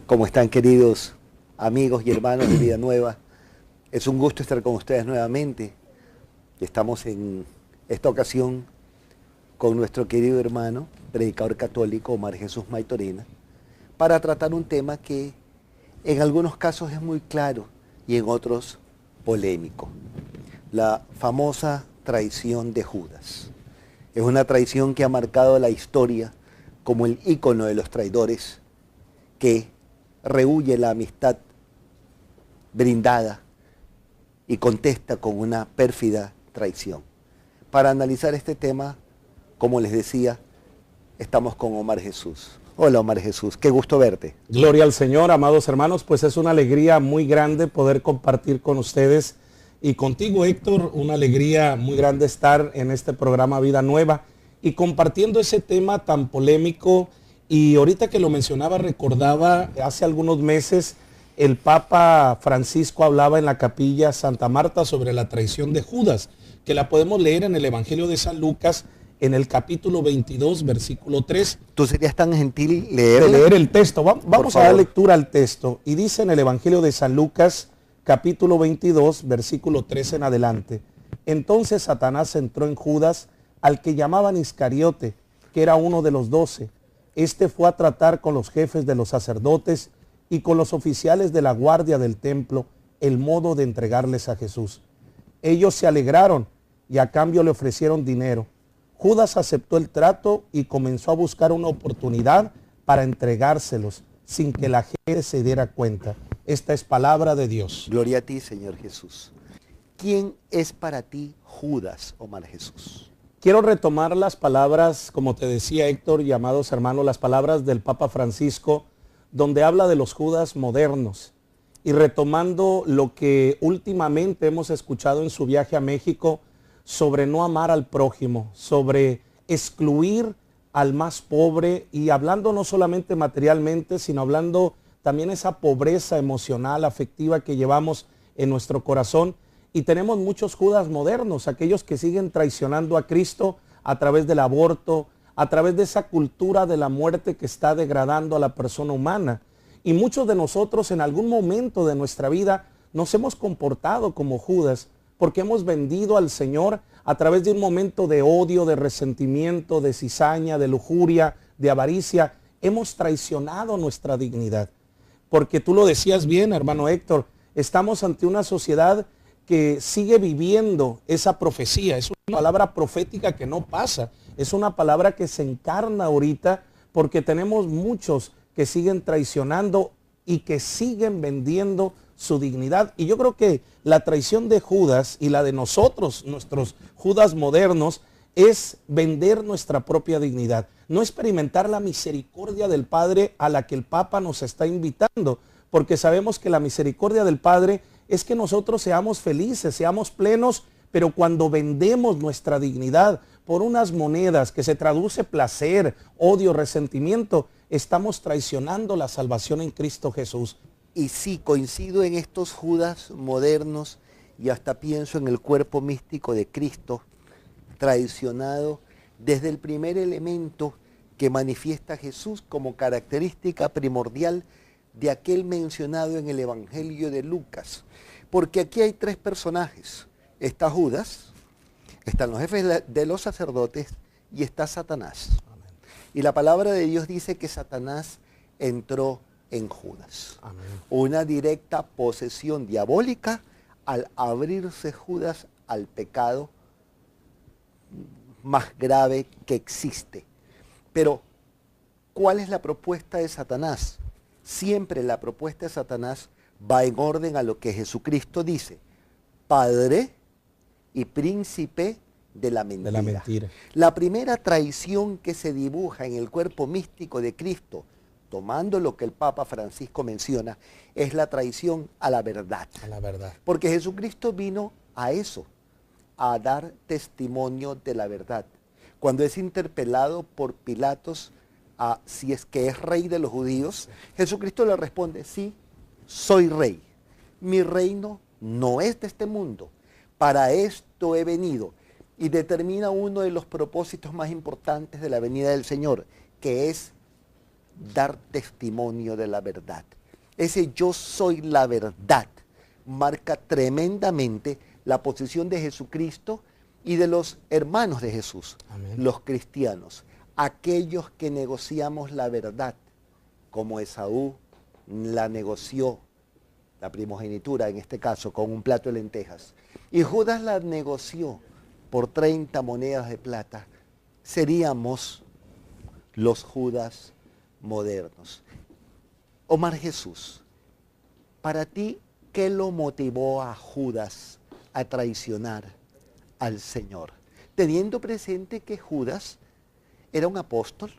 ¿Cómo están, queridos amigos y hermanos de Vida Nueva? Es un gusto estar con ustedes nuevamente. Estamos en esta ocasión con nuestro querido hermano, predicador católico Omar Jesús Maitorena, para tratar un tema que en algunos casos es muy claro y en otros polémico. La famosa traición de Judas. Es una traición que ha marcado la historia como el ícono de los traidores que rehúye la amistad brindada y contesta con una pérfida traición. Para analizar este tema, como les decía, estamos con Omar Jesús. Hola Omar Jesús, qué gusto verte. Gloria al Señor, amados hermanos, pues es una alegría muy grande poder compartir con ustedes y contigo, Héctor, una alegría muy grande estar en este programa Vida Nueva y compartiendo ese tema tan polémico. Y ahorita que lo mencionaba, recordaba hace algunos meses el Papa Francisco hablaba en la capilla Santa Marta sobre la traición de Judas, que la podemos leer en el Evangelio de San Lucas en el capítulo 22, versículo 3. ¿Tú serías tan gentil de leer el texto? Vamos a dar lectura al texto. Y dice en el Evangelio de San Lucas, capítulo 22, versículo 3 en adelante. Entonces Satanás entró en Judas, al que llamaban Iscariote, que era uno de los 12. Este fue a tratar con los jefes de los sacerdotes y con los oficiales de la guardia del templo el modo de entregarles a Jesús. Ellos se alegraron y a cambio le ofrecieron dinero. Judas aceptó el trato y comenzó a buscar una oportunidad para entregárselos sin que la gente se diera cuenta. Esta es palabra de Dios. Gloria a ti, Señor Jesús. ¿Quién es para ti Judas, Omar Jesús? Quiero retomar las palabras, como te decía Héctor y amados hermanos, las palabras del Papa Francisco, donde habla de los Judas modernos. Y retomando lo que últimamente hemos escuchado en su viaje a México sobre no amar al prójimo, sobre excluir al más pobre y hablando no solamente materialmente, sino hablando también esa pobreza emocional, afectiva que llevamos en nuestro corazón. Y tenemos muchos Judas modernos, aquellos que siguen traicionando a Cristo a través del aborto, a través de esa cultura de la muerte que está degradando a la persona humana. Y muchos de nosotros en algún momento de nuestra vida nos hemos comportado como Judas, porque hemos vendido al Señor a través de un momento de odio, de resentimiento, de cizaña, de lujuria, de avaricia. Hemos traicionado nuestra dignidad. Porque tú lo decías bien, hermano Héctor, estamos ante una sociedad que sigue viviendo esa profecía. Es una palabra profética que no pasa. Es una palabra que se encarna ahorita porque tenemos muchos que siguen traicionando y que siguen vendiendo su dignidad. Y yo creo que la traición de Judas y la de nosotros, nuestros Judas modernos, es vender nuestra propia dignidad. No experimentar la misericordia del Padre a la que el Papa nos está invitando, porque sabemos que la misericordia del Padre es que nosotros seamos felices, seamos plenos, pero cuando vendemos nuestra dignidad por unas monedas que se traduce placer, odio, resentimiento, estamos traicionando la salvación en Cristo Jesús. Y sí, coincido en estos Judas modernos y hasta pienso en el cuerpo místico de Cristo, traicionado desde el primer elemento que manifiesta Jesús como característica primordial de aquel mencionado en el Evangelio de Lucas. Porque aquí hay tres personajes. Está Judas, están los jefes de los sacerdotes y está Satanás. Amén. Y la palabra de Dios dice que Satanás entró en Judas. Amén. Una directa posesión diabólica al abrirse Judas al pecado más grave que existe. Pero, ¿cuál es la propuesta de Satanás? Siempre la propuesta de Satanás va en orden a lo que Jesucristo dice: Padre y príncipe de la mentira. La primera traición que se dibuja en el cuerpo místico de Cristo, tomando lo que el Papa Francisco menciona, es la traición a la verdad. A la verdad. Porque Jesucristo vino a eso, a dar testimonio de la verdad. Cuando es interpelado por Pilatos a si es que es rey de los judíos, Jesucristo le responde: sí, soy rey. Mi reino no es de este mundo. Para esto he venido. Y determina uno de los propósitos más importantes de la venida del Señor, que es dar testimonio de la verdad. Ese yo soy la verdad marca tremendamente la posición de Jesucristo y de los hermanos de Jesús, Amén. los cristianos, aquellos que negociamos la verdad, como Esaú la negoció, la primogenitura en este caso, con un plato de lentejas, y Judas la negoció por 30 monedas de plata. Seríamos los Judas modernos. Omar Jesús, para ti, ¿qué lo motivó a Judas a traicionar al Señor? Teniendo presente que Judas era un apóstol,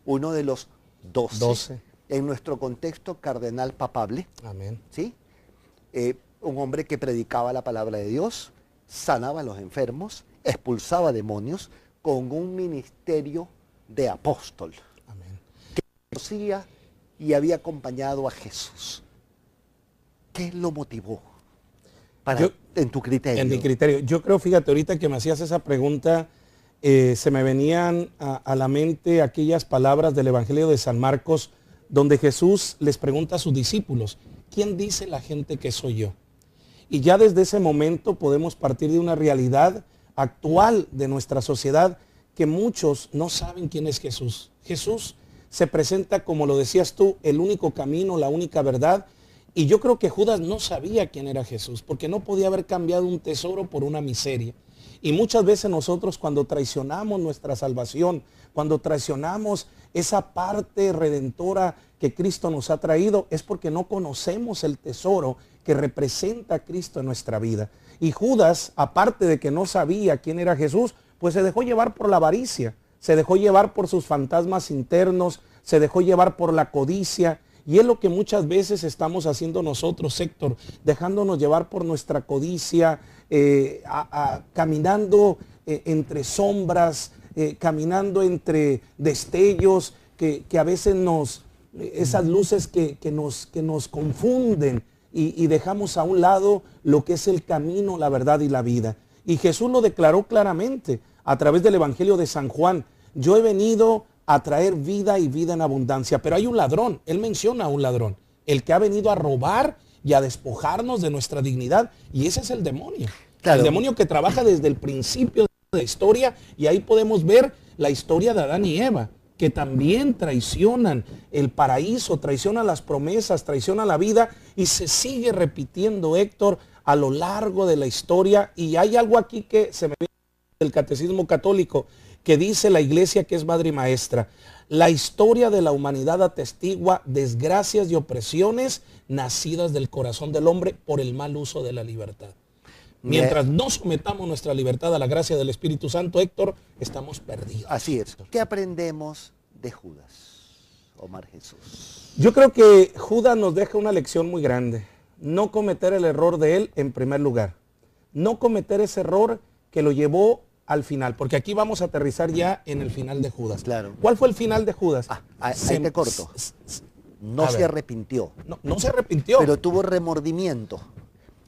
uno de los 12. En nuestro contexto cardenal papable. Amén. ¿Sí? Un hombre que predicaba la palabra de Dios, sanaba a los enfermos, expulsaba demonios, con un ministerio de apóstol. Amén. Que conocía y había acompañado a Jesús. ¿Qué lo motivó? En tu criterio. En mi criterio. Yo creo, fíjate, ahorita que me hacías esa pregunta, se me venían a la mente aquellas palabras del Evangelio de San Marcos, donde Jesús les pregunta a sus discípulos, ¿quién dice la gente que soy yo? Y ya desde ese momento podemos partir de una realidad actual de nuestra sociedad, que muchos no saben quién es Jesús. Jesús se presenta, como lo decías tú, el único camino, la única verdad. Y yo creo que Judas no sabía quién era Jesús, porque no podía haber cambiado un tesoro por una miseria. Y muchas veces nosotros, cuando traicionamos nuestra salvación, cuando traicionamos esa parte redentora que Cristo nos ha traído, es porque no conocemos el tesoro que representa a Cristo en nuestra vida. Y Judas, aparte de que no sabía quién era Jesús, pues se dejó llevar por la avaricia, se dejó llevar por sus fantasmas internos, se dejó llevar por la codicia. Y es lo que muchas veces estamos haciendo nosotros, Héctor, dejándonos llevar por nuestra codicia, caminando entre sombras, caminando entre destellos que a veces esas luces que nos confunden y dejamos a un lado lo que es el camino, la verdad y la vida. Y Jesús lo declaró claramente a través del Evangelio de San Juan. Yo he venido a traer vida y vida en abundancia. Pero hay un ladrón, él menciona a un ladrón, el que ha venido a robar y a despojarnos de nuestra dignidad. Y ese es el demonio. Claro. El demonio que trabaja desde el principio de la historia, y ahí podemos ver la historia de Adán y Eva, que también traicionan el paraíso, traicionan las promesas, traicionan la vida, y se sigue repitiendo, Héctor, a lo largo de la historia. Y hay algo aquí que se me viene del Catecismo Católico, que dice la Iglesia, que es madre y maestra: la historia de la humanidad atestigua desgracias y opresiones nacidas del corazón del hombre por el mal uso de la libertad. Mientras no sometamos nuestra libertad a la gracia del Espíritu Santo, Héctor, estamos perdidos. Así es. ¿Qué aprendemos de Judas, Omar Jesús? Yo creo que Judas nos deja una lección muy grande. No cometer el error de él en primer lugar. No cometer ese error que lo llevó al final, porque aquí vamos a aterrizar ya en el final de Judas. Claro. ¿Cuál fue el final de Judas? Ahí te corto. No se arrepintió. No se arrepintió. Pero tuvo remordimiento.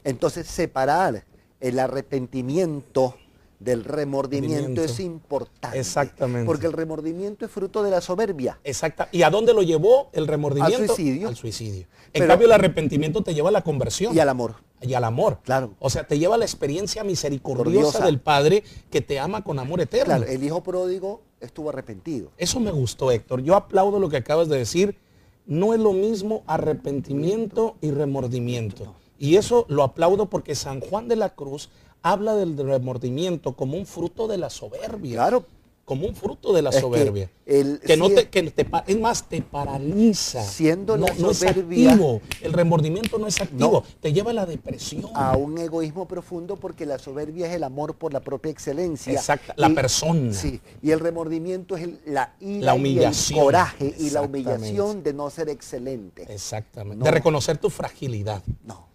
Entonces separar el arrepentimiento del remordimiento es importante. Exactamente. Porque el remordimiento es fruto de la soberbia. Exacto. ¿Y a dónde lo llevó el remordimiento? Al suicidio. Al suicidio. En cambio, el arrepentimiento te lleva a la conversión. Y al amor. Y al amor. Claro. O sea, te lleva a la experiencia misericordiosa del Padre, que te ama con amor eterno. Claro, el hijo pródigo estuvo arrepentido. Eso me gustó, Héctor. Yo aplaudo lo que acabas de decir. No es lo mismo arrepentimiento y remordimiento. No. Y eso lo aplaudo porque San Juan de la Cruz habla del remordimiento como un fruto de la soberbia. Claro. Como un fruto de la soberbia. Es más, te paraliza. Siendo la soberbia. No es activo. El remordimiento no es activo. No. Te lleva a la depresión. A un egoísmo profundo, porque la soberbia es el amor por la propia excelencia. Exacto. La persona. Sí. Y el remordimiento es la ira, la humillación, y el coraje y la humillación de no ser excelente. Exactamente. No. De reconocer tu fragilidad. No.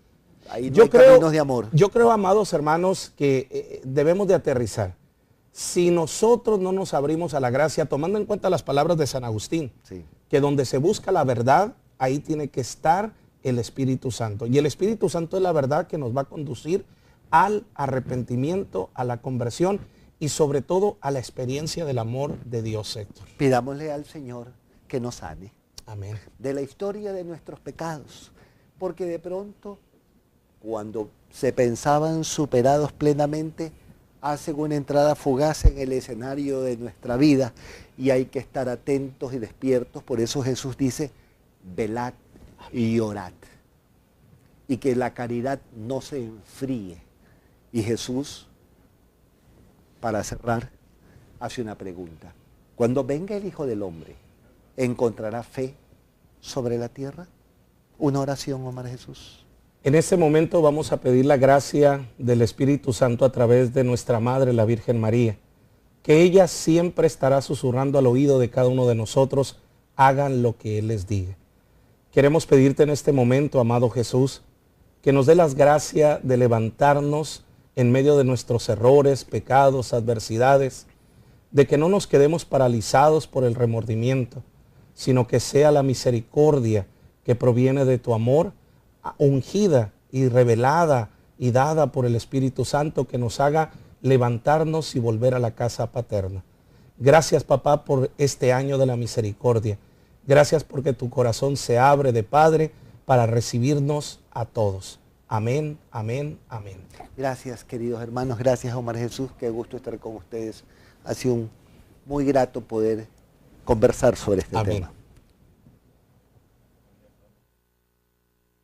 Ahí no hay caminos de amor. Yo creo, amados hermanos, que debemos de aterrizar. Si nosotros no nos abrimos a la gracia, tomando en cuenta las palabras de San Agustín, sí, que donde se busca la verdad, ahí tiene que estar el Espíritu Santo. Y el Espíritu Santo es la verdad que nos va a conducir al arrepentimiento, a la conversión y sobre todo a la experiencia del amor de Dios, Héctor. Pidámosle al Señor que nos sane. Amén. De la historia de nuestros pecados. Porque de pronto, cuando se pensaban superados plenamente, hacen una entrada fugaz en el escenario de nuestra vida y hay que estar atentos y despiertos. Por eso Jesús dice, velad y orad. Y que la caridad no se enfríe. Y Jesús, para cerrar, hace una pregunta. Cuando venga el Hijo del Hombre, ¿encontrará fe sobre la tierra? Una oración, Omar Jesús. En este momento vamos a pedir la gracia del Espíritu Santo a través de nuestra Madre, la Virgen María, que ella siempre estará susurrando al oído de cada uno de nosotros, hagan lo que Él les diga. Queremos pedirte en este momento, amado Jesús, que nos dé las gracias de levantarnos en medio de nuestros errores, pecados, adversidades, de que no nos quedemos paralizados por el remordimiento, sino que sea la misericordia que proviene de tu amor, ungida y revelada y dada por el Espíritu Santo, que nos haga levantarnos y volver a la casa paterna. Gracias, papá, por este año de la misericordia. Gracias porque tu corazón se abre de Padre para recibirnos a todos. Amén, amén, amén. Gracias, queridos hermanos. Gracias, Omar Jesús. Qué gusto estar con ustedes. Ha sido muy grato poder conversar sobre este tema.